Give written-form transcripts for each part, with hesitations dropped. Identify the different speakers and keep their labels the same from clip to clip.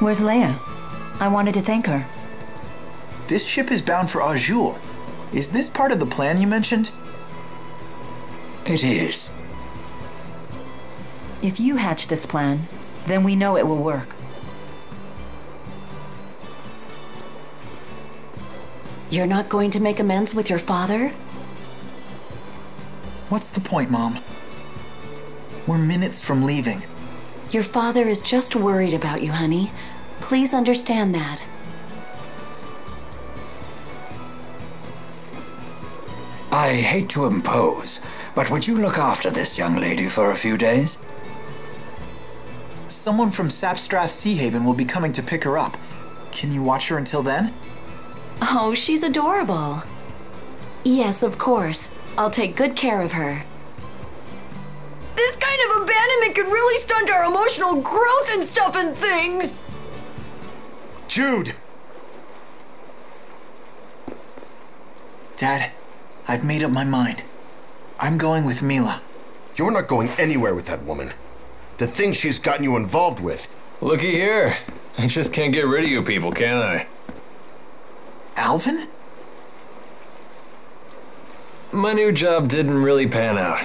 Speaker 1: Where's Leia? I wanted to thank her.
Speaker 2: This ship is bound for Azul. Is this part of the plan you mentioned?
Speaker 3: It is.
Speaker 1: If you hatch this plan, then we know it will work.
Speaker 4: You're not going to make amends with your father?
Speaker 2: What's the point, Mom? We're minutes from leaving.
Speaker 4: Your father is just worried about you, honey. Please understand that.
Speaker 3: I hate to impose, but would you look after this young lady for a few days?
Speaker 2: Someone from Sapstrath Sea Haven will be coming to pick her up. Can you watch her until then?
Speaker 4: Oh, she's adorable. Yes, of course. I'll take good care of her.
Speaker 5: This kind of abandonment could really stunt our emotional growth and stuff and things!
Speaker 6: Jude!
Speaker 2: Dad, I've made up my mind. I'm going with Mila.
Speaker 6: You're not going anywhere with that woman. The things she's gotten you involved with.
Speaker 7: Looky here. I just can't get rid of you people, can I?
Speaker 2: Alvin?
Speaker 7: My new job didn't really pan out.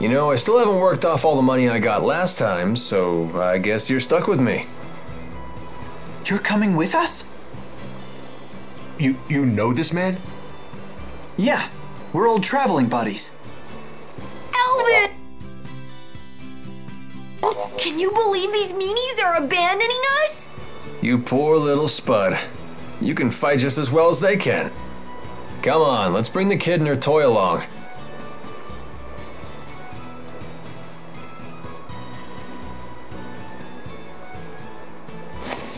Speaker 7: You know, I still haven't worked off all the money I got last time, so I guess you're stuck with me.
Speaker 2: You're coming with us?
Speaker 6: You know this man?
Speaker 2: Yeah, we're old traveling buddies.
Speaker 5: Alvin! Can you believe these meanies are abandoning us?
Speaker 7: You poor little spud. You can fight just as well as they can. Come on, let's bring the kid and her toy along.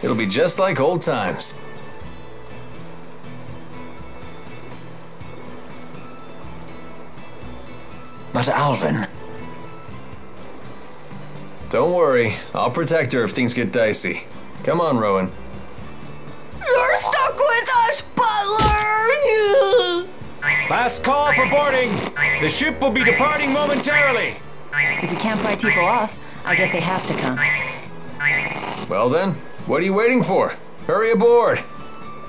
Speaker 7: It'll be just like old times.
Speaker 3: But Alvin...
Speaker 7: Don't worry, I'll protect her if things get dicey. Come on, Rowan.
Speaker 5: You're stuck with us, Butler!
Speaker 8: Last call for boarding. The ship will be departing momentarily.
Speaker 1: If we can't fight people off, I guess they have to come.
Speaker 7: Well then, what are you waiting for? Hurry aboard!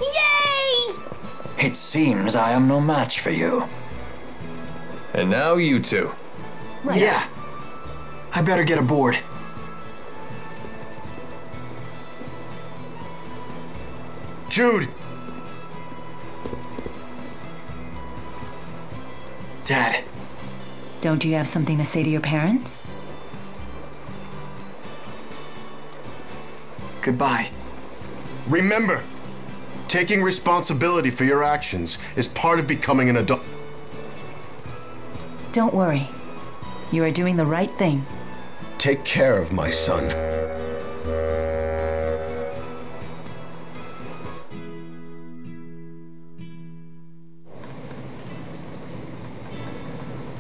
Speaker 5: Yay!
Speaker 3: It seems I am no match for you.
Speaker 7: And now you two.
Speaker 2: Right. Yeah. I better get aboard.
Speaker 6: Jude!
Speaker 2: Dad.
Speaker 1: Don't you have something to say to your parents?
Speaker 2: Goodbye.
Speaker 6: Remember, taking responsibility for your actions is part of becoming an adult.
Speaker 1: Don't worry. You are doing the right thing.
Speaker 6: Take care of my son.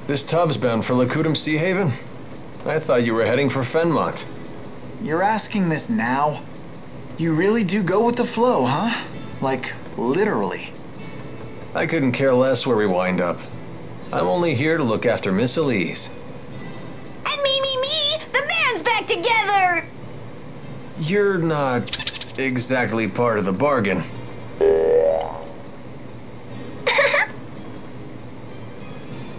Speaker 7: This tub's bound for Lakudum Sea Haven? I thought you were heading for Fenmont.
Speaker 2: You're asking this now? You really do go with the flow, huh? Like, literally.
Speaker 7: I couldn't care less where we wind up. I'm only here to look after Miss Elise.
Speaker 5: And me! The band's back together!
Speaker 7: You're not exactly part of the bargain.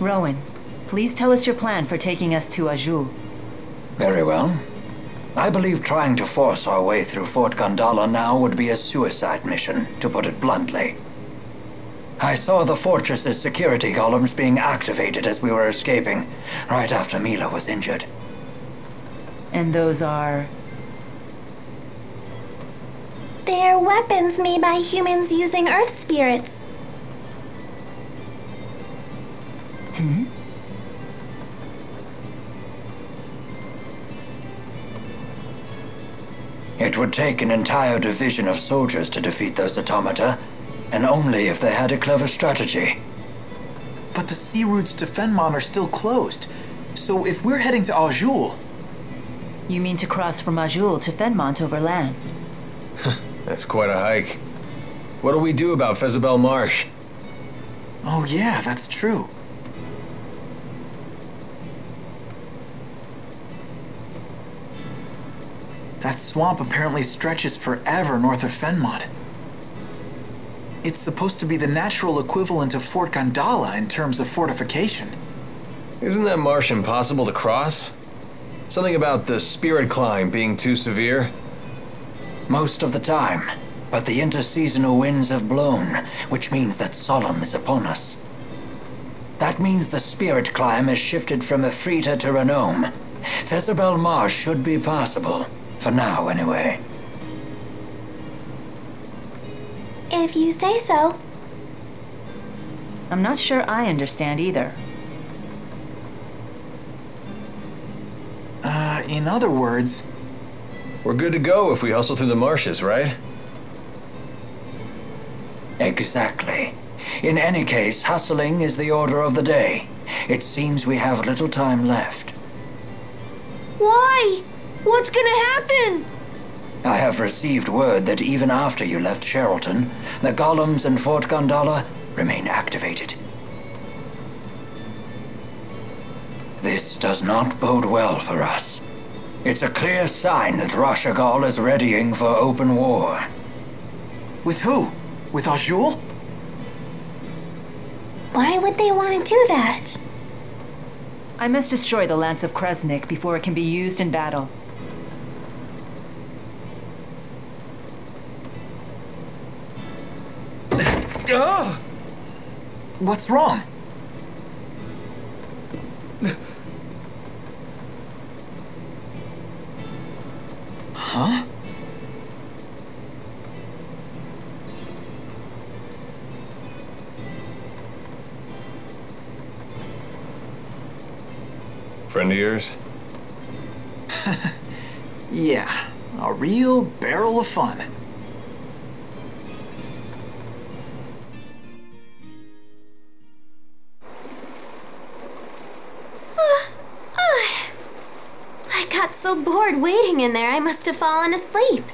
Speaker 1: Rowan, please tell us your plan for taking us to Azul.
Speaker 3: Very well. I believe trying to force our way through Fort Gondala now would be a suicide mission, to put it bluntly. I saw the fortress's security columns being activated as we were escaping, right after Mila was injured.
Speaker 1: And those are...
Speaker 9: They're weapons made by humans using Earth spirits.
Speaker 3: It would take an entire division of soldiers to defeat those automata, and only if they had a clever strategy.
Speaker 2: But the sea routes to Fenmont are still closed. So if we're heading to Azul...
Speaker 1: You mean to cross from Azul to Fenmont over land?
Speaker 7: That's quite a hike. What do we do about Fezabel Marsh?
Speaker 2: Oh yeah, that's true. That swamp apparently stretches forever north of Fenmont. It's supposed to be the natural equivalent of Fort Gondala in terms of fortification.
Speaker 7: Isn't that marsh impossible to cross? Something about the spirit climb being too severe?
Speaker 3: Most of the time, but the interseasonal winds have blown, which means that Solemn is upon us. That means the spirit climb has shifted from Efrita to Renome. Fezabel Marsh should be passable, for now anyway.
Speaker 9: If you say so.
Speaker 1: I'm not sure I understand either.
Speaker 2: In other words...
Speaker 7: We're good to go if we hustle through the marshes, right?
Speaker 3: Exactly. In any case, hustling is the order of the day. It seems we have little time left.
Speaker 5: Why? What's gonna happen?
Speaker 3: I have received word that even after you left Sherrilton, the golems in Fort Gondala remain activated. This does not bode well for us. It's a clear sign that Rashagal is readying for open war.
Speaker 2: With who? With Azul?
Speaker 9: Why would they want to do that?
Speaker 1: I must destroy the Lance of Kresnik before it can be used in battle.
Speaker 2: What's wrong? Huh?
Speaker 7: Friend of yours?
Speaker 2: Yeah, a real barrel of fun.
Speaker 9: I got so bored waiting in there I must have fallen asleep.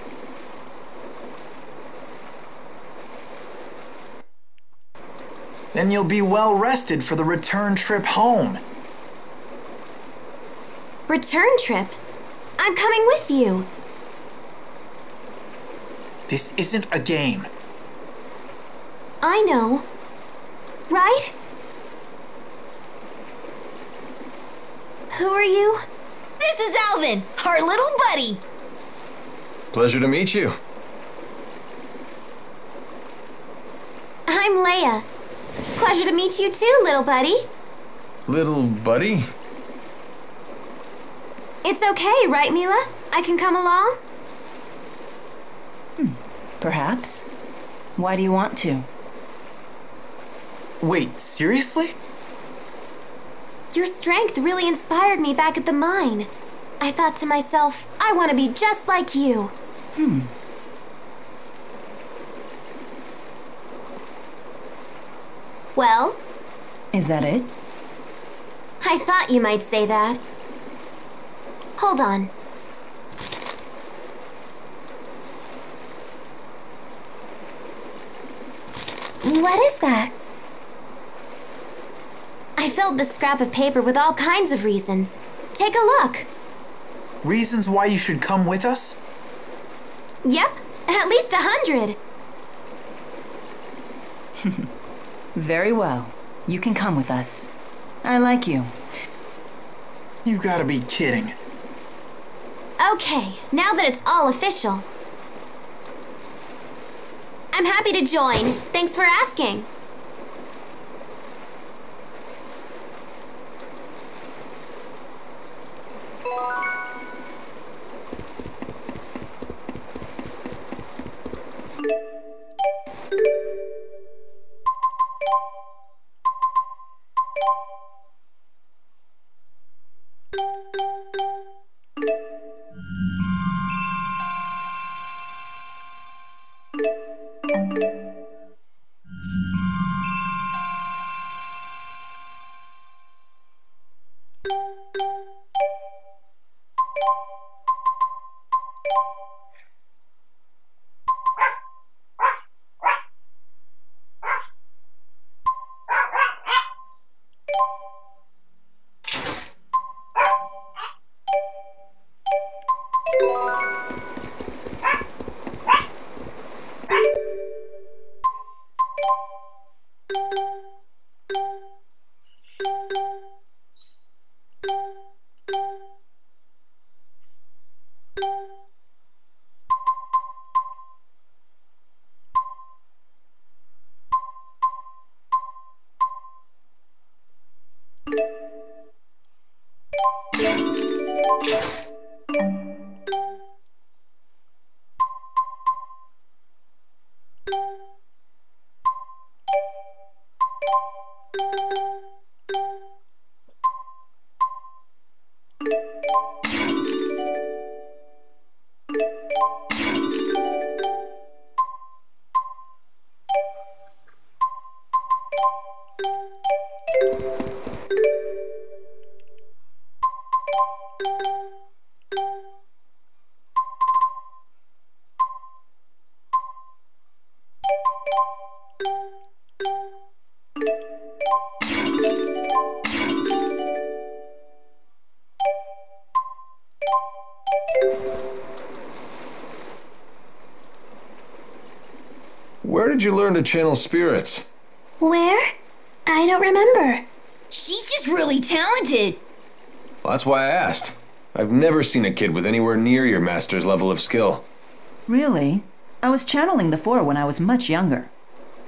Speaker 2: Then you'll be well rested for the return trip home.
Speaker 9: Return trip? I'm coming with you.
Speaker 2: This isn't a game.
Speaker 9: I know. Right? Who are you?
Speaker 5: This is Alvin, our little buddy.
Speaker 7: Pleasure to meet you.
Speaker 9: I'm Leia. Pleasure to meet you too, little buddy.
Speaker 7: Little buddy?
Speaker 9: It's okay, right, Mila? I can come along?
Speaker 1: Perhaps. Why do you want to?
Speaker 2: Wait, seriously?
Speaker 9: Your strength really inspired me back at the mine. I thought to myself, I want to be just like you. Well?
Speaker 1: Is that it?
Speaker 9: I thought you might say that. Hold on. What is that? I filled the scrap of paper with all kinds of reasons. Take a look.
Speaker 2: Reasons why you should come with us?
Speaker 9: Yep, at least 100.
Speaker 1: Very well. You can come with us. I like you.
Speaker 2: You gotta be kidding.
Speaker 9: Okay, now that it's all official. I'm happy to join. Thanks for asking.
Speaker 7: Where did you learn to channel spirits?
Speaker 9: Where? I don't remember.
Speaker 5: She's just really talented.
Speaker 7: Well, that's why I asked. I've never seen a kid with anywhere near your master's level of skill.
Speaker 1: Really? I was channeling the Four when I was much younger.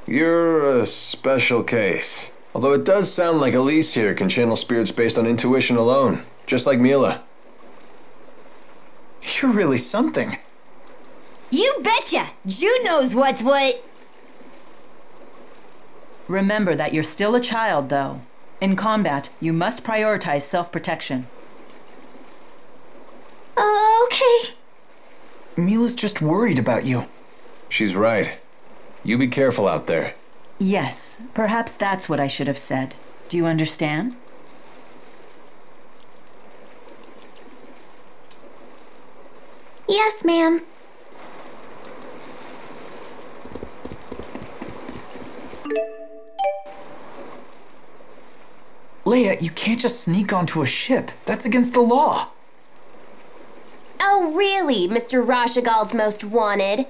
Speaker 7: You're a special case. Although it does sound like Elise here can channel spirits based on intuition alone, just like Mila.
Speaker 2: You're really something.
Speaker 5: You betcha! Jude knows what's what.
Speaker 1: Remember that you're still a child, though. In combat, you must prioritize self-protection.
Speaker 9: Okay.
Speaker 2: Mila's just worried about you.
Speaker 7: She's right. You be careful out there.
Speaker 1: Yes, perhaps that's what I should have said. Do you understand?
Speaker 9: Yes, ma'am.
Speaker 2: Leia, you can't just sneak onto a ship. That's against the law.
Speaker 9: Oh, really, Mr. Rashagal's most wanted?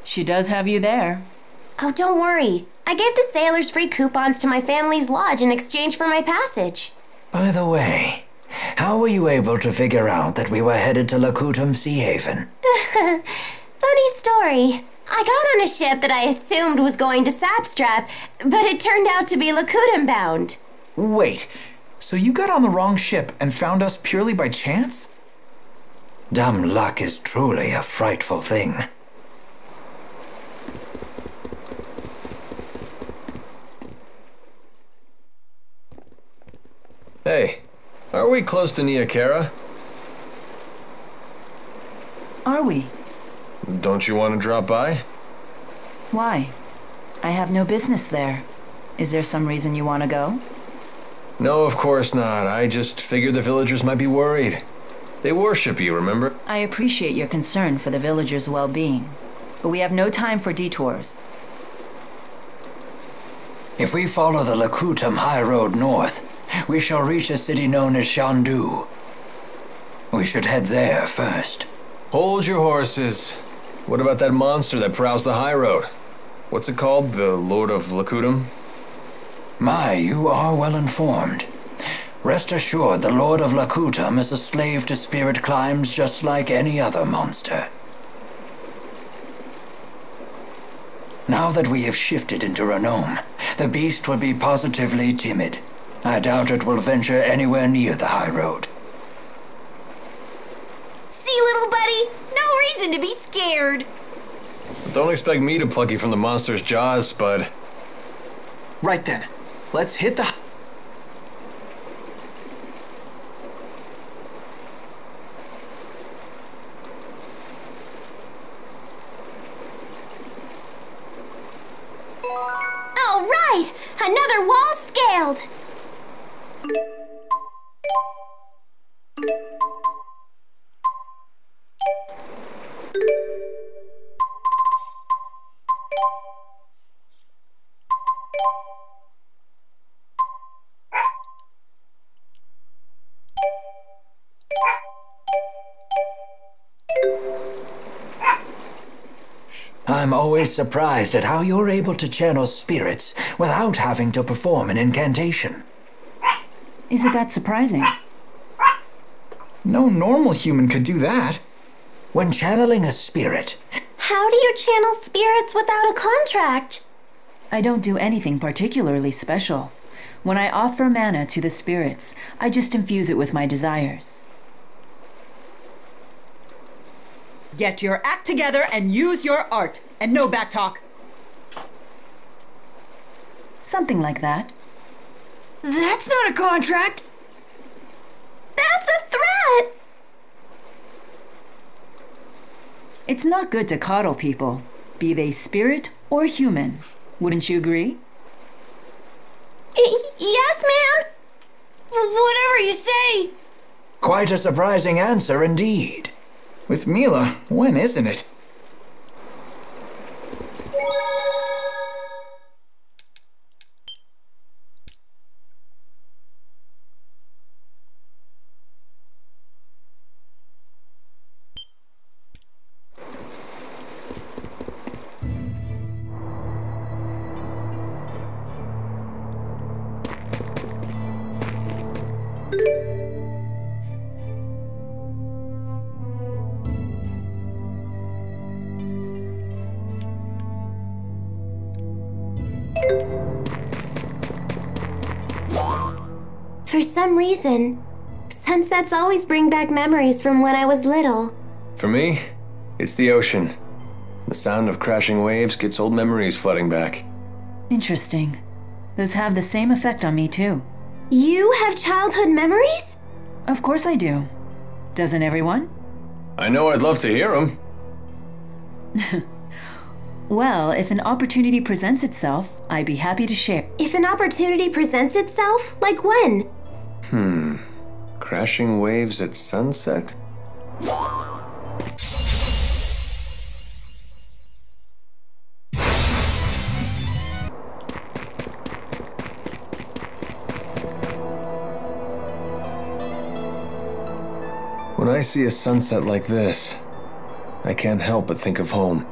Speaker 1: She does have you there.
Speaker 9: Oh, don't worry. I gave the sailors free coupons to my family's lodge in exchange for my passage.
Speaker 3: By the way, how were you able to figure out that we were headed to Lakutum Sea Haven?
Speaker 9: Funny story. I got on a ship that I assumed was going to Sapstrap, but it turned out to be Lakutum bound.
Speaker 2: Wait, so you got on the wrong ship and found us purely by chance?
Speaker 3: Dumb luck is truly a frightful thing.
Speaker 7: Hey, are we close to Niakara?
Speaker 1: Are we?
Speaker 7: Don't you want to drop by?
Speaker 1: Why? I have no business there. Is there some reason you want to go?
Speaker 7: No, of course not. I just figured the villagers might be worried. They worship you, remember?
Speaker 1: I appreciate your concern for the villagers' well-being, but we have no time for detours.
Speaker 3: If we follow the Lakutum High Road north, we shall reach a city known as Shandu. We should head there first.
Speaker 7: Hold your horses. What about that monster that prowls the high road? What's it called? The Lord of Lakutum?
Speaker 3: My, you are well informed. Rest assured, the Lord of Lakutum is a slave to spirit climbs just like any other monster. Now that we have shifted into Renome, the beast will be positively timid. I doubt it will venture anywhere near the high road.
Speaker 5: See, little buddy? No reason to be scared.
Speaker 7: Don't expect me to pluck you from the monster's jaws, bud.
Speaker 2: Right then. Let's hit the...
Speaker 9: All right! Another wall scaled!
Speaker 3: I'm always surprised at how you're able to channel spirits without having to perform an incantation.
Speaker 1: Is it that surprising?
Speaker 2: No normal human could do that.
Speaker 3: When channeling a spirit...
Speaker 9: How do you channel spirits without a contract?
Speaker 1: I don't do anything particularly special. When I offer mana to the spirits, I just infuse it with my desires. Get your act together and use your art, and no backtalk. Something like that.
Speaker 5: That's not a contract.
Speaker 9: That's a threat!
Speaker 1: It's not good to coddle people, be they spirit or human. Wouldn't you agree?
Speaker 9: Yes, ma'am?
Speaker 5: Whatever you say.
Speaker 3: Quite a surprising answer indeed.
Speaker 2: With Mila, when isn't it?
Speaker 9: For some reason, sunsets always bring back memories from when I was little.
Speaker 7: For me, it's the ocean. The sound of crashing waves gets old memories flooding back.
Speaker 1: Interesting. Those have the same effect on me too.
Speaker 9: You have childhood memories?
Speaker 1: Of course I do. Doesn't everyone?
Speaker 7: I know I'd love to hear them.
Speaker 1: Well, if an opportunity presents itself, I'd be happy to share.
Speaker 9: If an opportunity presents itself, like when?
Speaker 7: Crashing waves at sunset. When I see a sunset like this, I can't help but think of home.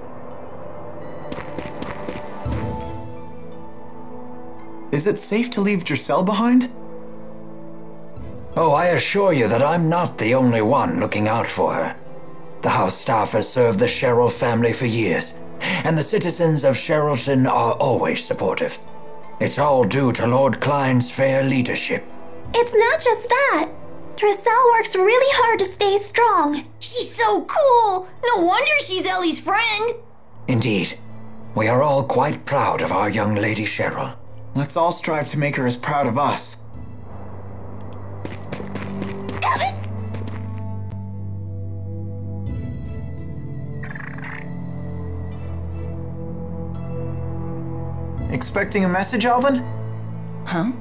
Speaker 2: Is it safe to leave Giselle behind?
Speaker 3: Oh, I assure you that I'm not the only one looking out for her. The house staff has served the Sherrill family for years, and the citizens of Sherrilton are always supportive. It's all due to Lord Klein's fair leadership.
Speaker 9: It's not just that. Giselle works really hard to stay strong.
Speaker 5: She's so cool. No wonder she's Ellie's friend.
Speaker 3: Indeed. We are all quite proud of our young lady Sherrill.
Speaker 2: Let's all strive to make her as proud of us.
Speaker 9: Got it.
Speaker 2: Expecting a message, Alvin?
Speaker 1: Huh?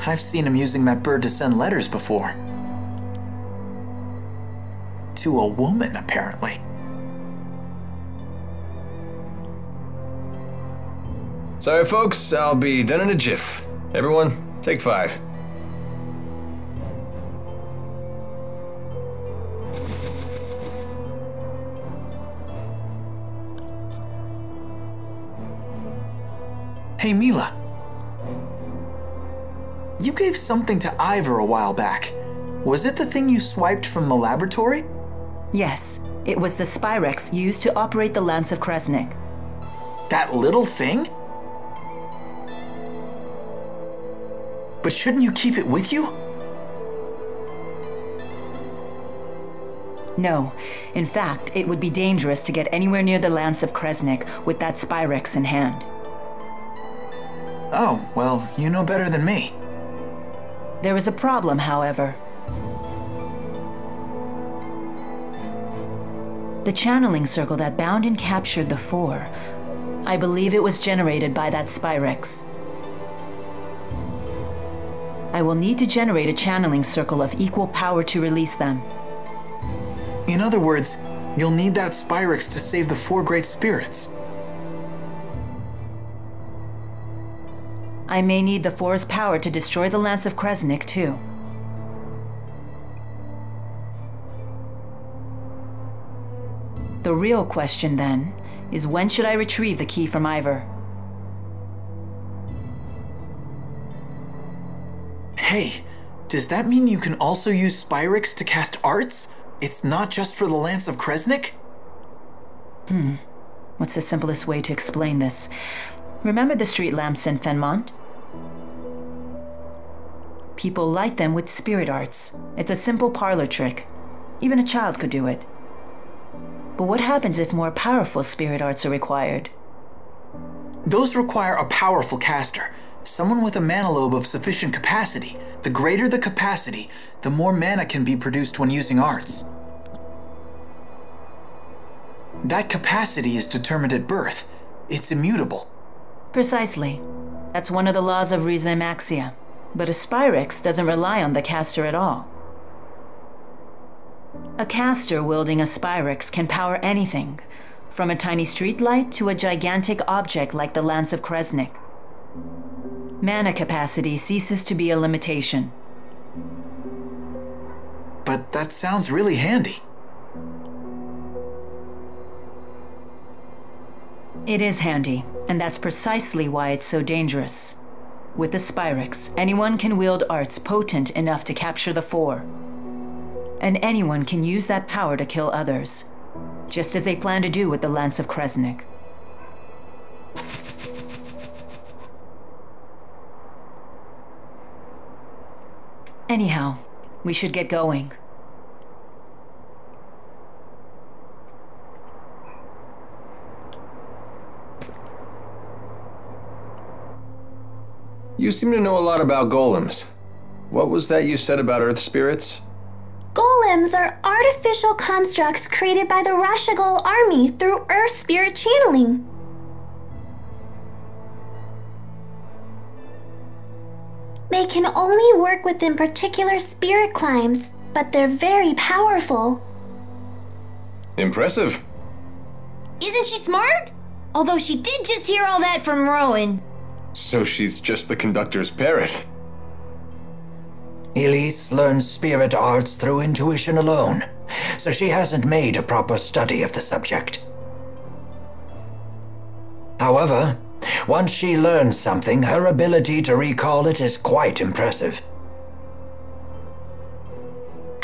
Speaker 2: I've seen him using that bird to send letters before. To a woman, apparently.
Speaker 7: Sorry, folks, I'll be done in a jiff. Everyone, take 5.
Speaker 2: Hey, Mila. You gave something to Ivor a while back. Was it the thing you swiped from the laboratory?
Speaker 1: Yes, it was the Spyrex used to operate the Lance of Kresnik.
Speaker 2: That little thing? But shouldn't you keep it with you?
Speaker 1: No. In fact, it would be dangerous to get anywhere near the Lance of Kresnik with that Spyrex in hand.
Speaker 2: Oh, well, you know better than me.
Speaker 1: There is a problem, however. The channeling circle that bound and captured the Four, I believe it was generated by that Spyrex. I will need to generate a channeling circle of equal power to release them.
Speaker 2: In other words, you'll need that Spyrex to save the 4 great spirits.
Speaker 1: I may need the Four's power to destroy the Lance of Kresnik, too. The real question, then, is when should I retrieve the key from Ivor?
Speaker 2: Hey, Does that mean you can also use Spyrix to cast arts? It's not just for the Lance of Kresnik?
Speaker 1: What's the simplest way to explain this? Remember the street lamps in Fenmont? People light them with spirit arts. It's a simple parlor trick. Even a child could do it. But what happens if more powerful spirit arts are required?
Speaker 2: Those require a powerful caster. Someone with a mana lobe of sufficient capacity. The greater the capacity, the more mana can be produced when using arts. That capacity is determined at birth. It's immutable.
Speaker 1: Precisely. That's one of the laws of Rhizomaxia. But a Spyrix doesn't rely on the caster at all. A caster wielding a Spyrix can power anything, from a tiny streetlight to a gigantic object like the Lance of Kresnik. Mana capacity ceases to be a limitation.
Speaker 2: But that sounds really handy.
Speaker 1: It is handy, and that's precisely why it's so dangerous. With the Spyrix, anyone can wield arts potent enough to capture the Four. And anyone can use that power to kill others, just as they plan to do with the Lance of Kresnik. Anyhow, we should get going.
Speaker 7: You seem to know a lot about golems. What was that you said about earth spirits?
Speaker 9: Golems are artificial constructs created by the Rashagal army through earth spirit channeling. They can only work within particular spirit climes, but they're very powerful.
Speaker 7: Impressive.
Speaker 5: Isn't she smart? Although she did just hear all that from Rowan.
Speaker 7: So she's just the conductor's parrot.
Speaker 3: Elise learns spirit arts through intuition alone, so she hasn't made a proper study of the subject. However, once she learns something, her ability to recall it is quite impressive.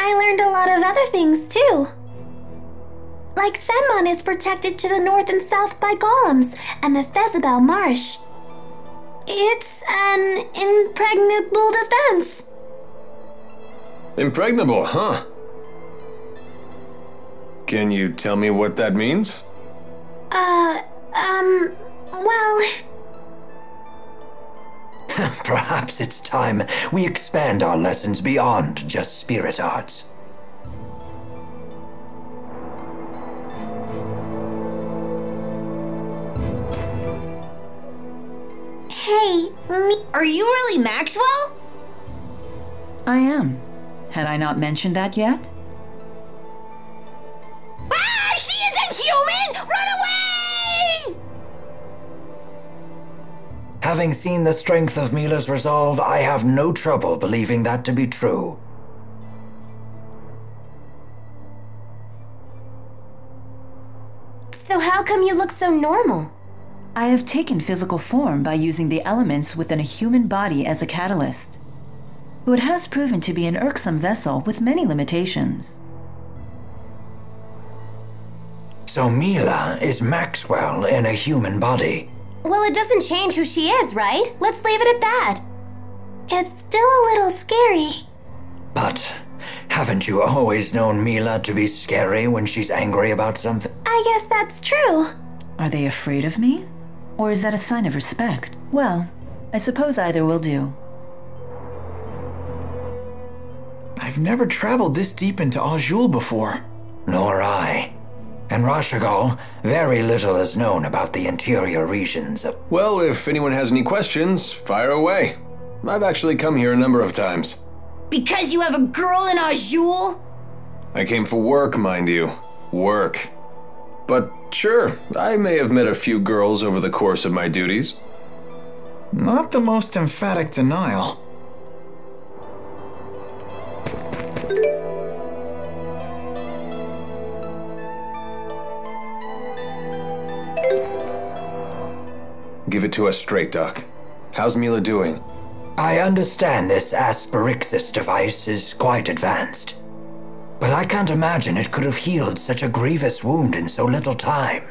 Speaker 9: I learned a lot of other things too. Like Fenmont is protected to the north and south by golems, and the Fezabel Marsh. It's an impregnable defense.
Speaker 7: Impregnable, huh? Can you tell me what that means?
Speaker 9: Well...
Speaker 3: Perhaps it's time we expand our lessons beyond just spirit arts.
Speaker 9: Hey,
Speaker 5: Are you really Maxwell?
Speaker 1: I am. Had I not mentioned that yet?
Speaker 5: Ah! She isn't human! Run away!
Speaker 3: Having seen the strength of Mila's resolve, I have no trouble believing that to be true.
Speaker 9: So how come you look so normal?
Speaker 1: I have taken physical form by using the elements within a human body as a catalyst. It has proven to be an irksome vessel with many limitations.
Speaker 3: So Mila is Maxwell in a human body.
Speaker 9: Well, it doesn't change who she is, right? Let's leave it at that. It's still a little scary.
Speaker 3: But haven't you always known Mila to be scary when she's angry about something?
Speaker 9: I guess that's true.
Speaker 1: Are they afraid of me? Or is that a sign of respect? Well, I suppose either will do.
Speaker 2: I've never traveled this deep into Azul before.
Speaker 3: Nor I. And Rashagal, very little is known about the interior regions of...
Speaker 7: Well, if anyone has any questions, fire away. I've actually come here a number of times.
Speaker 5: Because you have a girl in Azul?
Speaker 7: I came for work, mind you. Work. But sure, I may have met a few girls over the course of my duties.
Speaker 2: Not the most emphatic denial.
Speaker 7: Give it to us straight, Doc. How's Mila doing?
Speaker 3: I understand this asperixis device is quite advanced, but I can't imagine it could have healed such a grievous wound in so little time.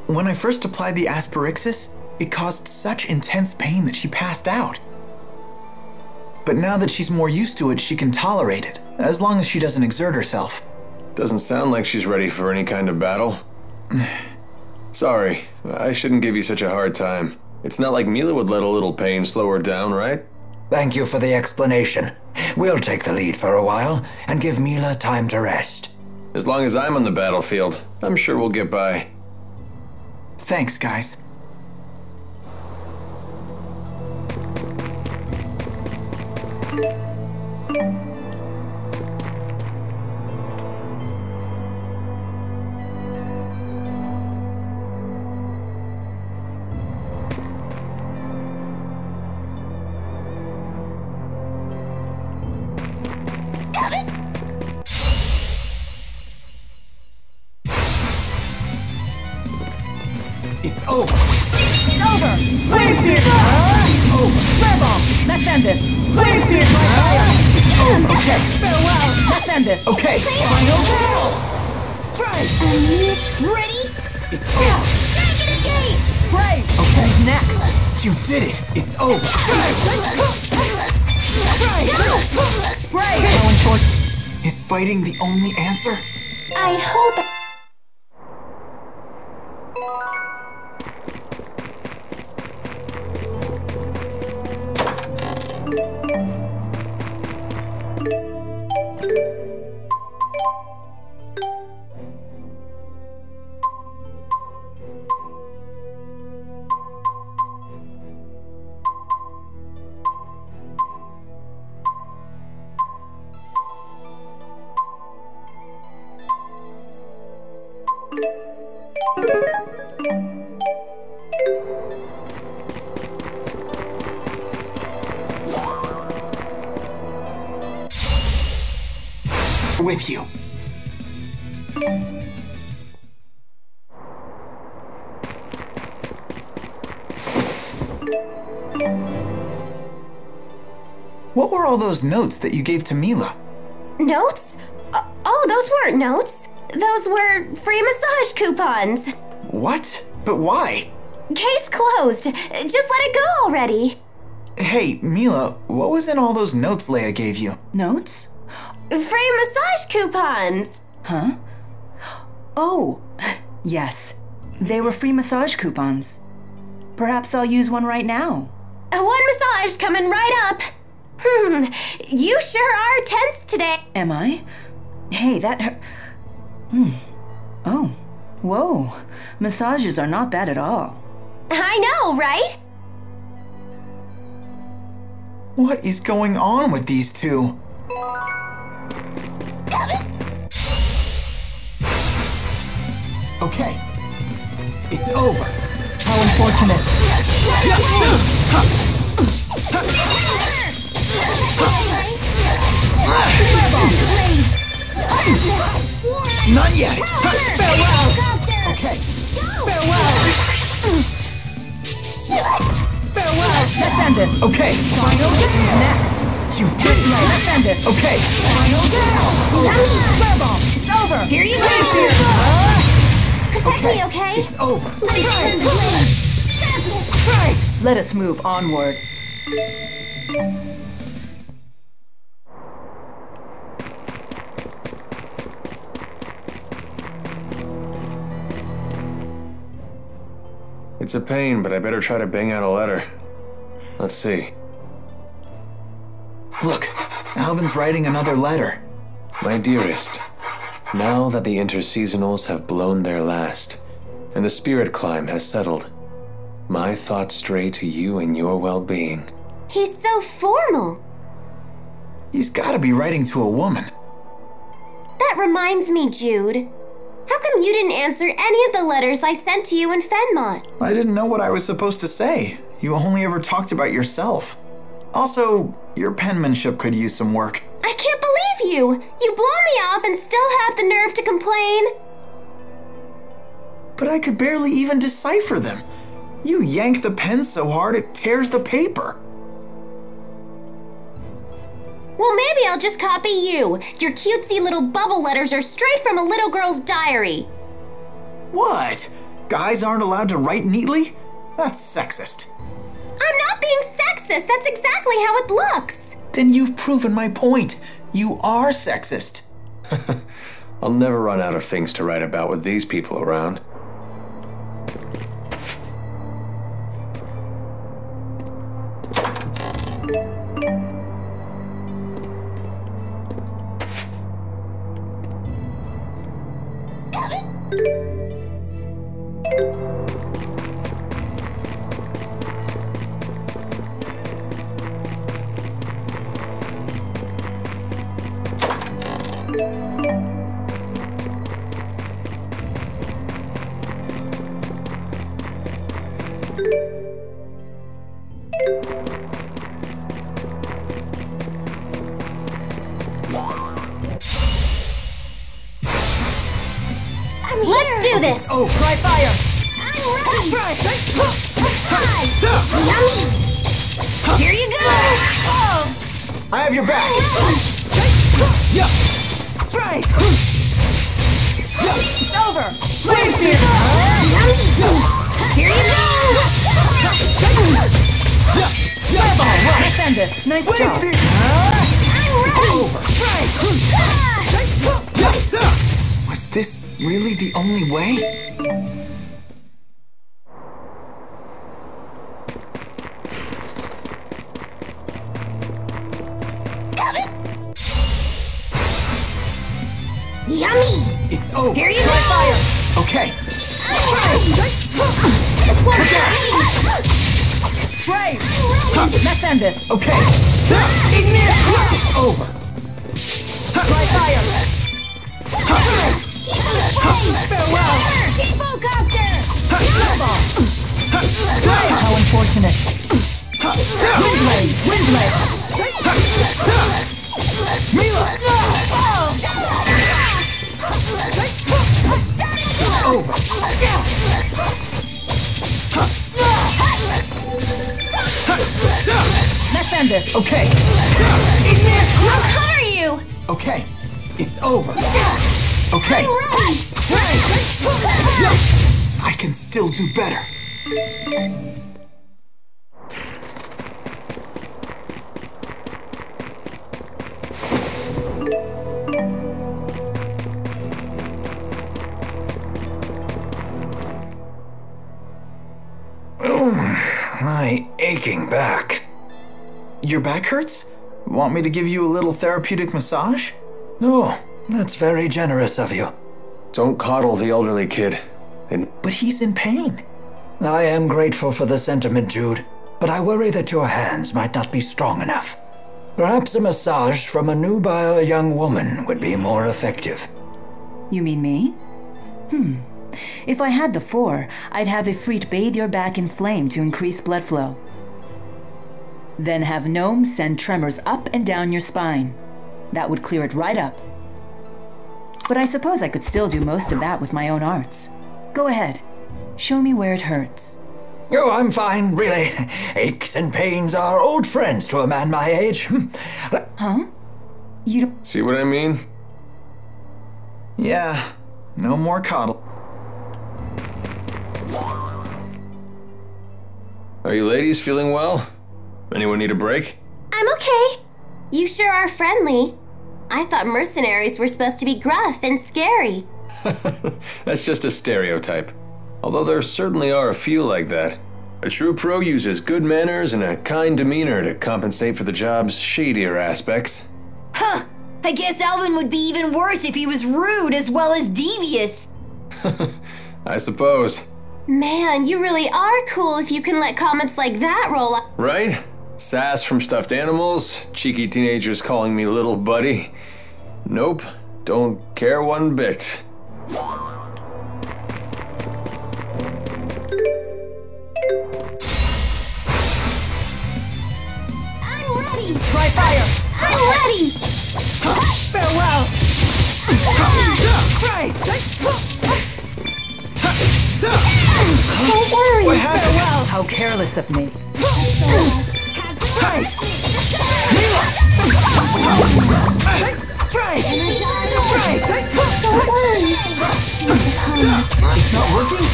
Speaker 2: When I first applied the asperixis, it caused such intense pain that she passed out. But now that she's more used to it, she can tolerate it, as long as she doesn't exert herself.
Speaker 7: Doesn't sound like she's ready for any kind of battle. Sorry, I shouldn't give you such a hard time. It's not like Mila would let a little pain slow her down, right?
Speaker 3: Thank you for the explanation. We'll take the lead for a while and give Mila time to rest.
Speaker 7: As long as I'm on the battlefield, I'm sure we'll get by.
Speaker 2: Thanks, guys.
Speaker 10: It's over! It's over! Please be it's over! Rebel! Let's end it! Please be my fire! It's over! Okay! Farewell! Let's end it! Okay! Final battle! Strike!
Speaker 9: Ready?
Speaker 10: It's over!
Speaker 9: Dragon
Speaker 10: Brave! Okay, next!
Speaker 2: You did it!
Speaker 10: It's over!
Speaker 9: Brave!
Speaker 10: How unfortunate!
Speaker 2: Is fighting the only answer?
Speaker 9: I hope.
Speaker 2: With you. What were all those notes that you gave to Mila?
Speaker 4: Notes? Oh, those weren't notes. Those were free massage coupons.
Speaker 2: What? But why?
Speaker 4: Case closed. Just let it go already.
Speaker 2: Hey, Mila, what was in all those notes Leia gave you?
Speaker 1: Notes?
Speaker 4: Free massage coupons.
Speaker 1: Huh? Oh, yes. They were free massage coupons. Perhaps I'll use one right now.
Speaker 4: One massage coming right up. You sure are tense today.
Speaker 1: Am I? Hey, that Oh, whoa. Massages are not bad at all.
Speaker 4: I know, right?
Speaker 2: What is going on with these two?
Speaker 10: Okay. It's over. How unfortunate.
Speaker 2: Not yet.
Speaker 10: Farewell. Okay. Farewell. Farewell. Let's end it. Okay. Final next.
Speaker 2: You did it.
Speaker 10: Let's end it. Okay. Final Fireball. It's over.
Speaker 4: Here you go. Protect me, okay?
Speaker 10: It's over.
Speaker 1: Let us move onward.
Speaker 7: It's a pain, but I better try to bang out a letter. Let's see.
Speaker 2: Look, Alvin's writing another letter.
Speaker 7: My dearest, now that the interseasonals have blown their last, and the spirit climb has settled, my thoughts stray to you and your well-being.
Speaker 4: He's so formal.
Speaker 2: He's gotta be writing to a woman.
Speaker 4: That reminds me, Jude. How come you didn't answer any of the letters I sent to you in Fenmont?
Speaker 2: I didn't know what I was supposed to say. You only ever talked about yourself. Also, your penmanship could use some work.
Speaker 4: I can't believe you! You blow me off and still have the nerve to complain.
Speaker 2: But I could barely even decipher them. You yank the pen so hard it tears the paper.
Speaker 4: Well, maybe I'll just copy you. Your cutesy little bubble letters are straight from a little girl's diary.
Speaker 2: What? Guys aren't allowed to write neatly? That's sexist.
Speaker 4: I'm not being sexist. That's exactly how it looks.
Speaker 2: Then you've proven my point. You are sexist.
Speaker 7: I'll never run out of things to write about with these people around.
Speaker 4: Let's do this!
Speaker 10: Oh, try fire!
Speaker 4: I'm ready! Yummy! Here you go!
Speaker 2: I have your back!
Speaker 10: Try! It's over!
Speaker 4: Flame spear! Yummy! Here you go!
Speaker 10: Defend it! Nice job!
Speaker 4: I'm ready!
Speaker 2: Was this really the only way?
Speaker 4: Yummy!
Speaker 2: It's over.
Speaker 4: Here you go!
Speaker 2: Okay.
Speaker 10: Brave! Defend it!
Speaker 2: Okay.
Speaker 10: Ignite!
Speaker 2: Over.
Speaker 10: Try fire! Farewell!
Speaker 4: People copter!
Speaker 10: How unfortunate! Windblade!
Speaker 2: Mila! Over.
Speaker 10: Defend it!
Speaker 2: Okay.
Speaker 4: I'll cover you!
Speaker 2: Okay. It's over. Okay. I can still do better.
Speaker 3: My aching back.
Speaker 2: Your back hurts? Want me to give you a little therapeutic massage?
Speaker 3: Oh, that's very generous of you.
Speaker 7: Don't coddle the elderly kid.
Speaker 2: But he's in pain.
Speaker 3: I am grateful for the sentiment, Jude, but I worry that your hands might not be strong enough. Perhaps a massage from a nubile young woman would be more effective.
Speaker 1: You mean me? If I had the 4, I'd have Ifrit bathe your back in flame to increase blood flow. Then have Gnome send tremors up and down your spine. That would clear it right up. But I suppose I could still do most of that with my own arts. Go ahead. Show me where it hurts.
Speaker 3: Oh, I'm fine, really. Aches and pains are old friends to a man my age.
Speaker 1: Huh? You don't...
Speaker 7: See what I mean?
Speaker 2: Yeah, no more coddle.
Speaker 7: Are you ladies feeling well? Anyone need a break?
Speaker 4: I'm okay. You sure are friendly. I thought mercenaries were supposed to be gruff and scary.
Speaker 7: That's just a stereotype. Although there certainly are a few like that. A true pro uses good manners and a kind demeanor to compensate for the job's shadier aspects.
Speaker 5: Huh. I guess Alvin would be even worse if he was rude as well as devious.
Speaker 7: I suppose.
Speaker 4: Man, you really are cool if you can let comments like that roll up.
Speaker 7: Right? Sass from stuffed animals, cheeky teenagers calling me little buddy. Nope, don't care one bit.
Speaker 4: I'm ready!
Speaker 10: Try fire!
Speaker 4: I'm ready!
Speaker 10: Farewell! Try!
Speaker 4: Don't worry!
Speaker 2: What happened?
Speaker 1: Farewell! How careless of me.
Speaker 10: Try! Try!
Speaker 9: Don't worry.
Speaker 10: It's not working?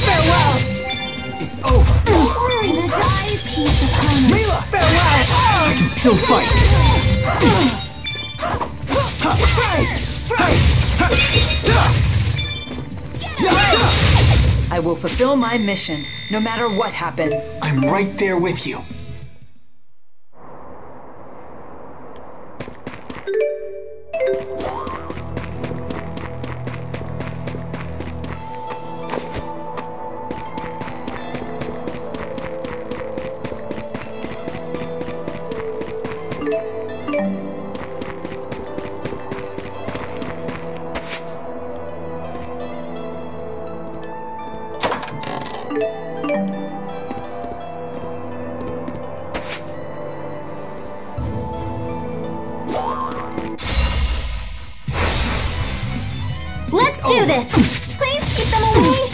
Speaker 10: Farewell! It's over.
Speaker 9: Don't worry.
Speaker 10: Mila! Farewell! I can still fight.
Speaker 1: I will fulfill my mission, no matter what happens.
Speaker 2: I'm right there with you.
Speaker 4: Let's do this!
Speaker 9: Please keep them away.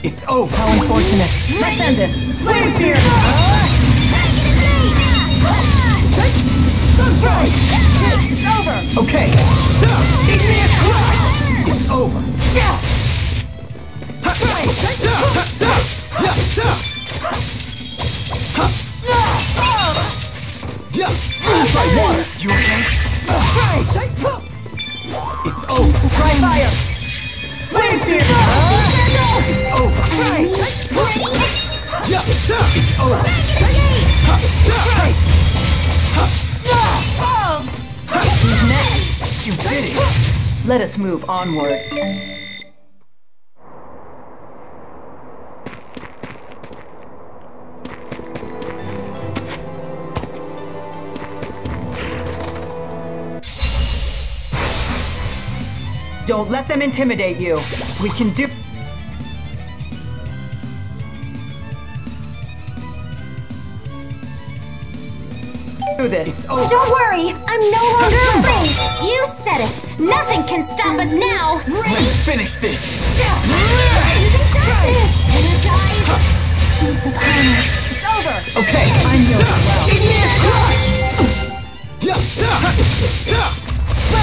Speaker 10: It's over. How unfortunate. Let's end it. Flame spear! It's over. Okay. Give me a crush. It's over. Try water.
Speaker 2: You okay?
Speaker 10: It's over. Try fire. Flame spear. It's over. It's over.
Speaker 1: Who's next?
Speaker 10: You did it.
Speaker 1: Let us move onward. Don't let them intimidate you. We can do this.
Speaker 10: It's over.
Speaker 9: Don't worry. I'm no longer afraid.
Speaker 4: You said it! Nothing can stop us now!
Speaker 2: Let's finish this.
Speaker 10: It's over. Okay.
Speaker 1: I'm your well.
Speaker 10: Give me a crush.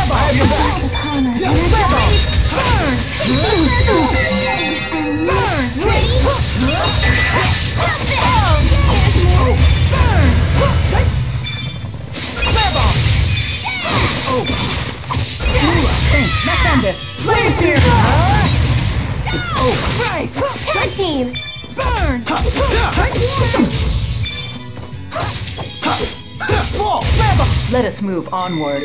Speaker 10: I have your back. Let's end it. Flame spear. It's over.
Speaker 4: Tag team!
Speaker 10: Burn. Fall.
Speaker 1: Let us move onward.